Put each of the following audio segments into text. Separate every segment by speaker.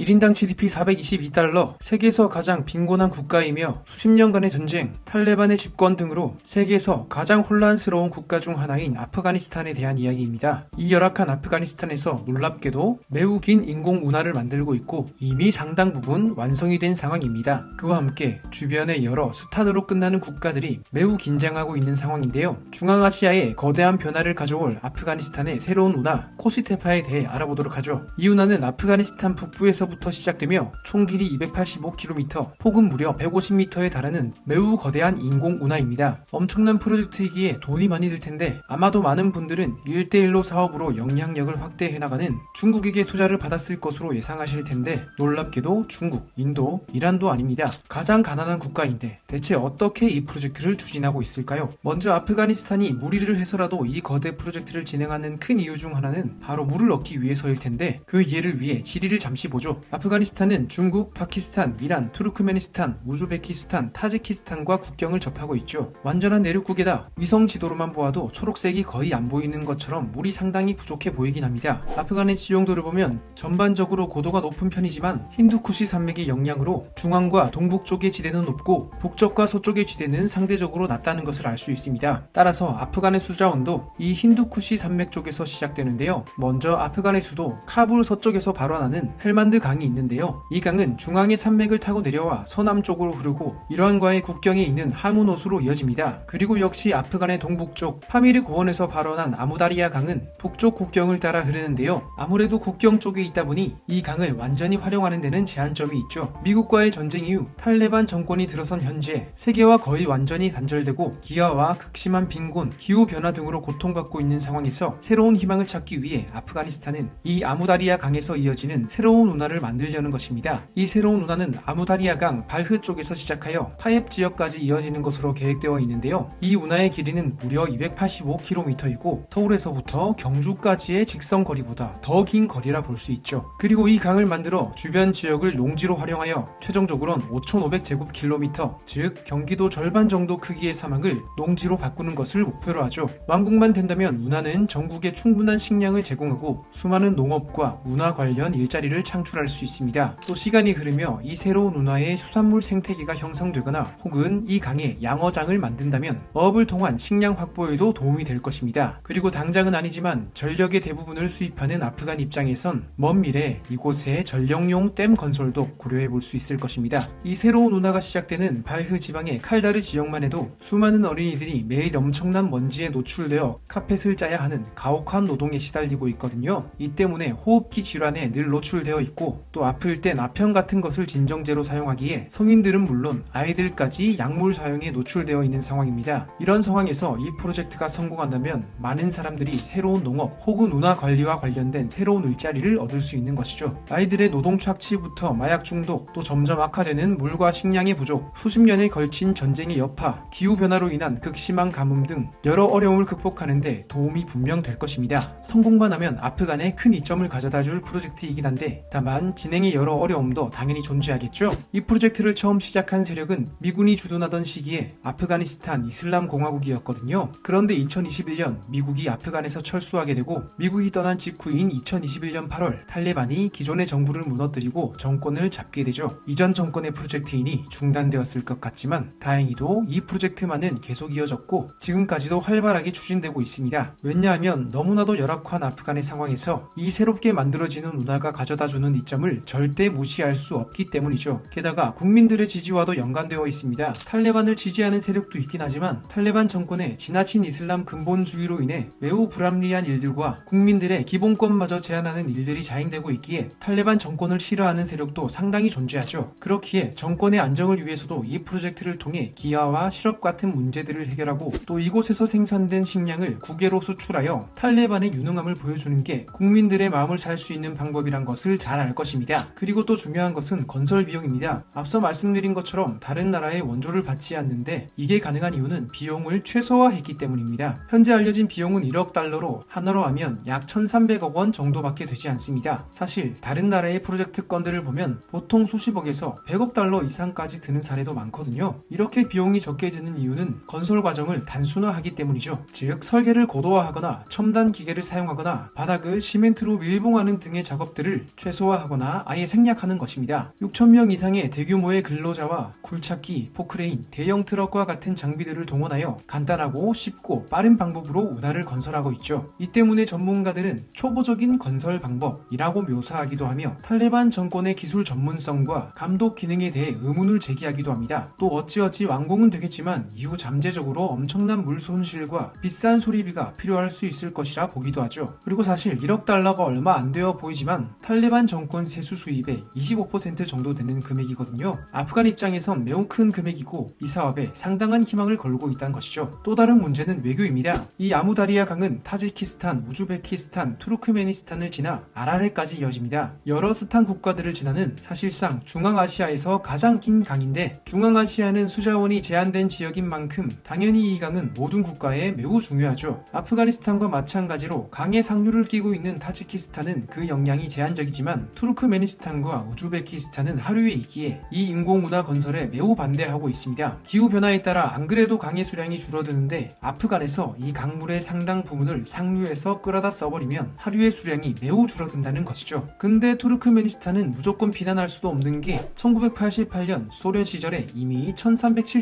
Speaker 1: 1인당 GDP 422달러, 세계에서 가장 빈곤한 국가이며 수십 년간의 전쟁, 탈레반의 집권 등으로 세계에서 가장 혼란스러운 국가 중 하나인 아프가니스탄에 대한 이야기입니다. 이 열악한 아프가니스탄에서 놀랍게도 매우 긴 인공 운하를 만들고 있고 이미 상당 부분 완성이 된 상황입니다. 그와 함께 주변의 여러 스탄으로 끝나는 국가들이 매우 긴장하고 있는 상황인데요. 중앙아시아에 거대한 변화를 가져올 아프가니스탄의 새로운 운하 코시테파에 대해 알아보도록 하죠. 이 운하는 아프가니스탄 북부에서부터 시작되며 총 길이 285km, 폭은 무려 150m에 달하는 매우 거대한 인공 운하입니다. 엄청난 프로젝트이기에 돈이 많이 들 텐데 아마도 많은 분들은 1대1로 사업으로 영향력을 확대해 나가는 중국에게 투자를 받았을 것으로 예상하실 텐데 놀랍게도 중국, 인도, 이란도 아닙니다. 가장 가난한 국가인데 대체 어떻게 이 프로젝트를 추진하고 있을까요? 먼저 아프가니스탄이 무리를 해서라도 이 거대 프로젝트를 진행하는 큰 이유 중 하나는 바로 물을 얻기 위해서일 텐데 그 이해를 위해 지리를 잠시 보죠. 아프가니스탄은 중국, 파키스탄, 이란, 투르크메니스탄, 우즈베키스탄, 타지키스탄과 국경을 접하고 있죠. 완전한 내륙국에다 위성 지도로만 보아도 초록색이 거의 안 보이는 것처럼 물이 상당히 부족해 보이긴 합니다. 아프간의 지형도를 보면 전반적으로 고도가 높은 편이지만 힌두쿠시 산맥의 영향으로 중앙과 동북 쪽의 지대는 높고 북쪽과 서쪽의 지대는 상대적으로 낮다는 것을 알 수 있습니다. 따라서 아프간의 수자원도 이 힌두쿠시 산맥 쪽에서 시작되는데요. 먼저 아프간의 수도 카불 서쪽에서 발원하는 헬만드 강이 있는데요. 이 강은 중앙의 산맥을 타고 내려와 서남쪽으로 흐르고 이러한과의 국경에 있는 하문호수로 이어집니다. 그리고 역시 아프간의 동북쪽 파미르 고원에서 발원한 아무다리아 강은 북쪽 국경을 따라 흐르는데요. 아무래도 국경 쪽에 있다 보니 이 강을 완전히 활용하는 데는 제한점이 있죠. 미국과의 전쟁 이후 탈레반 정권이 들어선 현재 세계와 거의 완전히 단절되고 기아와 극심한 빈곤, 기후변화 등으로 고통받고 있는 상황에서 새로운 희망을 찾기 위해 아프가니스탄은 이 아무다리아 강에서 이어지는 새로운 운하를 만들려는 것입니다. 이 새로운 운하는 아무다리아 강 발흐 쪽에서 시작하여 파옙 지역까지 이어지는 것으로 계획되어 있는데요. 이 운하의 길이는 무려 285km이고 서울에서부터 경주까지의 직선 거리보다 더 긴 거리라 볼 수 있죠. 그리고 이 강을 만들어 주변 지역을 농지로 활용하여 최종적으로는 5,500제곱킬로미터, 즉 경기도 절반 정도 크기의 사막을 농지로 바꾸는 것을 목표로 하죠. 완공만 된다면 운하는 전국에 충분한 식량을 제공하고 수많은 농업과 문화 관련 일자리를 창출할 수 있습니다. 또 시간이 흐르며 이 새로운 운하의 수산물 생태계가 형성되거나 혹은 이 강에 양어장을 만든다면 어업을 통한 식량 확보에도 도움이 될 것입니다. 그리고 당장은 아니지만 전력의 대부분을 수입하는 아프간 입장에선 먼 미래 이곳에 전력용 댐 건설도 고려해 볼 수 있을 것입니다. 이 새로운 운하가 시작되는 발흐 지방의 칼다르 지역만 해도 수많은 어린이들이 매일 엄청난 먼지에 노출되어 카펫을 짜야 하는 가혹한 노동에 시달리고 있거든요. 이 때문에 호흡기 질환에 늘 노출되어 있고 또 아플 땐 아편 같은 것을 진정제로 사용하기에 성인들은 물론 아이들까지 약물 사용에 노출되어 있는 상황입니다. 이런 상황에서 이 프로젝트가 성공한다면 많은 사람들이 새로운 농업 혹은 운하 관리와 관련된 새로운 일자리를 얻을 수 있는 것이죠. 아이들의 노동 착취부터 마약 중독, 또 점점 악화되는 물과 식량의 부족, 수십 년에 걸친 전쟁의 여파, 기후변화로 인한 극심한 가뭄 등 여러 어려움을 극복하는데 도움이 분명 될 것입니다. 성공만 하면 아프간에 큰 이점을 가져다 줄 프로젝트이긴 한데 다만 진행의 여러 어려움도 당연히 존재하겠죠. 이 프로젝트를 처음 시작한 세력은 미군이 주둔하던 시기에 아프가니스탄 이슬람 공화국이었거든요. 그런데 2021년 미국이 아프간에서 철수하게 되고 미국이 떠난 직후인 2021년 8월 탈레반이 기존의 정부를 무너뜨리고 정권을 잡게 되죠. 이전 정권의 프로젝트이니 중단되었을 것 같지만 다행히도 이 프로젝트만은 계속 이어졌고 지금까지도 활발하게 추진되고 있습니다. 왜냐하면 너무나도 열악한 아프간의 상황에서 이 새롭게 만들어지는 운하가 가져다주는 이점을 절대 무시할 수 없기 때문이죠. 게다가 국민들의 지지와도 연관되어 있습니다. 탈레반을 지지하는 세력도 있긴 하지만 탈레반 정권의 지나친 이슬람 근본주의로 인해 매우 불합리한 일들과 국민들의 기본권마저 제한하는 일들이 자행되고 있기에 탈레반 정권을 싫어하는 세력도 상당히 존재하죠. 그렇기에 정권의 안정을 위해서도 이 프로젝트를 통해 기아와 실업 같은 문제들을 해결하고 또 이곳에서 생산된 식량을 국외로 수출하여 탈레반의 유능함을 보여주는 게 국민들의 마음을 살 수 있는 방법이란 것을 잘 알 것입니다. 그리고 또 중요한 것은 건설 비용입니다. 앞서 말씀드린 것처럼 다른 나라의 원조를 받지 않는데 이게 가능한 이유는 비용을 최소화했기 때문입니다. 현재 알려진 비용은 1억 달러로 하나로 하면 약 1,300억 원 정도밖에 되지 않습니다. 사실 다른 나라의 프로젝트 건들을 보면 보통 수십억에서 100억 달러 이상까지 드는 사례도 많거든요. 이렇게 비용이 적게 드는 이유는 건설 과정을 단순화하기 때문이죠. 즉 설계를 고도화하거나 첨단 기계를 사용하거나 바닥을 시멘트로 밀봉하는 등의 작업들을 최소화하고 하거나 아예 생략하는 것입니다. 6,000명 이상의 대규모의 근로자와 굴착기, 포크레인, 대형 트럭과 같은 장비들을 동원하여 간단하고 쉽고 빠른 방법으로 운하를 건설하고 있죠. 이 때문에 전문가들은 초보적인 건설 방법이라고 묘사하기도 하며 탈레반 정권의 기술 전문성과 감독 기능에 대해 의문을 제기하기도 합니다. 또 어찌어찌 완공은 되겠지만 이후 잠재적으로 엄청난 물 손실과 비싼 수리비가 필요할 수 있을 것이라 보기도 하죠. 그리고 사실 1억 달러가 얼마 안 되어 보이지만 탈레반 정권 세수 수입의 25% 정도 되는 금액이거든요. 아프간 입장에선 매우 큰 금액이고 이 사업에 상당한 희망을 걸고 있다는 것이죠. 또 다른 문제는 외교입니다. 이 아무다리아 강은 타지키스탄, 우즈베키스탄, 투르크메니스탄을 지나 아랄해까지 이어집니다. 여러 스탄 국가들을 지나는 사실상 중앙아시아에서 가장 긴 강인데 중앙아시아는 수자원이 제한된 지역인 만큼 당연히 이 강은 모든 국가에 매우 중요하죠. 아프가니스탄과 마찬가지로 강의 상류를 끼고 있는 타지키스탄은 그 역량이 제한적이지만 투르크메니스탄과 우즈베키스탄은 하류에 있기에 이 인공운하 건설에 매우 반대하고 있습니다. 기후변화에 따라 안 그래도 강의 수량이 줄어드는데 아프간에서 이 강물의 상당 부분을 상류에서 끌어다 써버리면 하류의 수량이 매우 줄어든다는 것이죠. 근데 투르크메니스탄은 무조건 비난할 수도 없는 게 1988년 소련 시절에 이미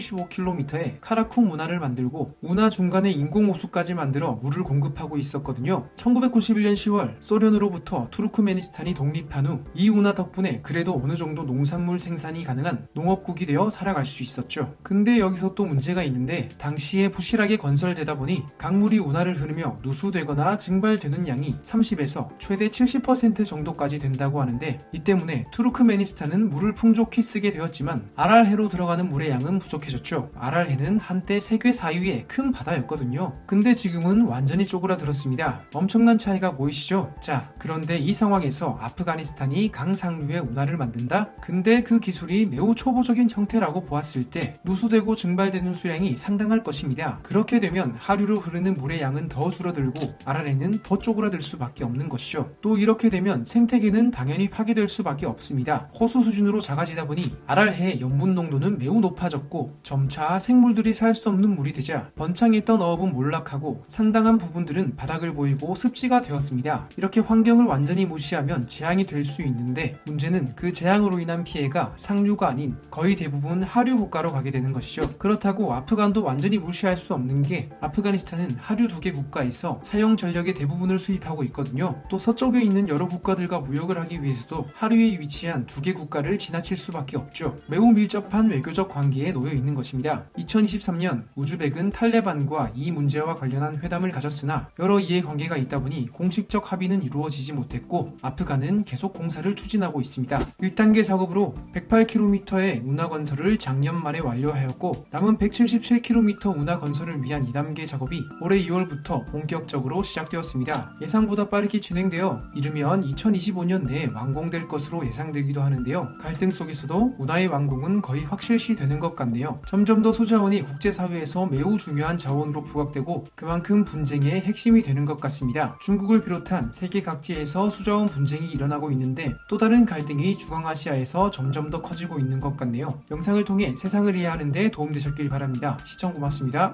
Speaker 1: 1375km의 카라쿵 운하를 만들고 운하 중간에 인공호수까지 만들어 물을 공급하고 있었거든요. 1991년 10월 소련으로부터 투르크메니스탄이 독립한 후 이 운하 덕분에 그래도 어느 정도 농산물 생산이 가능한 농업국이 되어 살아갈 수 있었죠. 근데 여기서 또 문제가 있는데 당시에 부실하게 건설되다 보니 강물이 운하를 흐르며 누수되거나 증발되는 양이 30에서 최대 70% 정도까지 된다고 하는데 이 때문에 투르크메니스탄은 물을 풍족히 쓰게 되었지만 아랄해로 들어가는 물의 양은 부족해졌죠. 아랄해는 한때 세계 4위의 큰 바다였거든요. 근데 지금은 완전히 쪼그라들었습니다. 엄청난 차이가 보이시죠? 자, 그런데 이 상황에서 아프가니스탄이 강 상류에 운하를 만든다? 근데 그 기술이 매우 초보적인 형태라고 보았을 때 누수되고 증발되는 수량이 상당할 것입니다. 그렇게 되면 하류로 흐르는 물의 양은 더 줄어들고 아랄해는 더 쪼그라들 수밖에 없는 것이죠. 또 이렇게 되면 생태계는 당연히 파괴될 수밖에 없습니다. 호수 수준으로 작아지다 보니 아랄해의 염분 농도는 매우 높아졌고 점차 생물들이 살 수 없는 물이 되자 번창했던 어업은 몰락하고 상당한 부분들은 바닥을 보이고 습지가 되었습니다. 이렇게 환경을 완전히 무시하면 재앙이 될 수 있는데 문제는 그 재앙으로 인한 피해가 상류가 아닌 거의 대부분 하류 국가로 가게 되는 것이죠. 그렇다고 아프간도 완전히 무시할 수 없는 게 아프가니스탄은 하류 두 개 국가에서 사용 전력의 대부분을 수입하고 있거든요. 또 서쪽에 있는 여러 국가들과 무역을 하기 위해서도 하류에 위치한 두 개 국가를 지나칠 수밖에 없죠. 매우 밀접한 외교적 관계에 놓여 있는 것입니다. 2023년 우즈벡은 탈레반과 이 문제와 관련한 회담을 가졌으나 여러 이해관계가 있다 보니 공식적 합의는 이루어지지 못했고 아프간은 계속 공사를 추진하고 있습니다. 1단계 작업으로 108km의 운하 건설을 작년 말에 완료하였고 남은 177km 운하 건설을 위한 2단계 작업이 올해 2월부터 본격적으로 시작되었습니다. 예상보다 빠르게 진행되어 이르면 2025년 내에 완공될 것으로 예상되기도 하는데요. 갈등 속에서도 운하의 완공은 거의 확실시 되는 것 같네요. 점점 더 수자원이 국제사회에서 매우 중요한 자원으로 부각되고 그만큼 분쟁의 핵심이 되는 것 같습니다. 중국을 비롯한 세계 각지에서 수자원 분쟁이 일어나고 있는데 또 다른 갈등이 중앙아시아에서 점점 더 커지고 있는 것 같네요. 영상을 통해 세상을 이해하는 데 도움되셨길 바랍니다. 시청 고맙습니다.